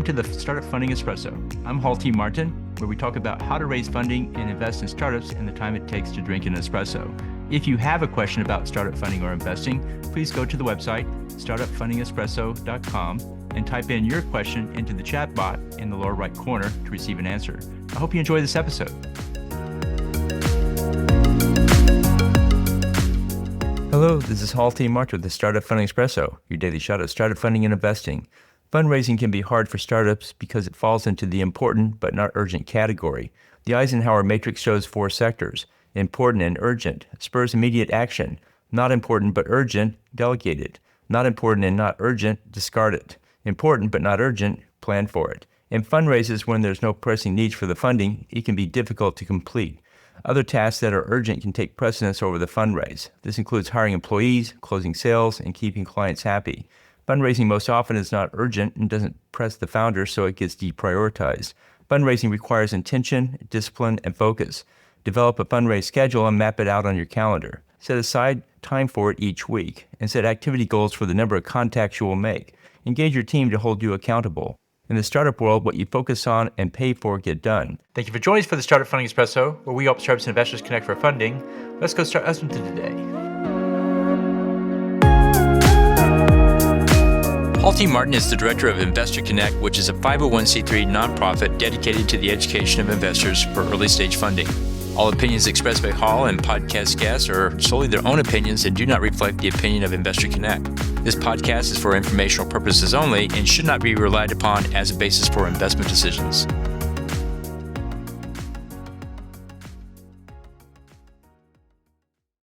Welcome to the Startup Funding Espresso. I'm Hall T. Martin, where we talk about how to raise funding and invest in startups and the time it takes to drink an espresso. If you have a question about startup funding or investing, please go to the website, startupfundingespresso.com, and type in your question into the chat bot in the lower right corner to receive an answer. I hope you enjoy this episode. Hello, this is Hall T. Martin with the Startup Funding Espresso, your daily shot of startup funding and investing. Fundraising can be hard for startups because it falls into the important but not urgent category. The Eisenhower matrix shows 4 sectors: important and urgent, spurs immediate action; not important but urgent, delegate it; not important and not urgent, discard it; important but not urgent, plan for it. In fundraisers, when there's no pressing needs for the funding, it can be difficult to complete. Other tasks that are urgent can take precedence over the fundraise. This includes hiring employees, closing sales, and keeping clients happy. Fundraising most often is not urgent and doesn't press the founder, so it gets deprioritized. Fundraising requires intention, discipline, and focus. Develop a fundraise schedule and map it out on your calendar. Set aside time for it each week, and set activity goals for the number of contacts you will make. Engage your team to hold you accountable. In the startup world, what you focus on and pay for get done. Thank you for joining us for the Startup Funding Espresso, where we help startups and investors connect for funding. Let's go start us into today. Hall T. Martin is the director of Investor Connect, which is a 501c3 nonprofit dedicated to the education of investors for early stage funding. All opinions expressed by Hall and podcast guests are solely their own opinions and do not reflect the opinion of Investor Connect. This podcast is for informational purposes only and should not be relied upon as a basis for investment decisions.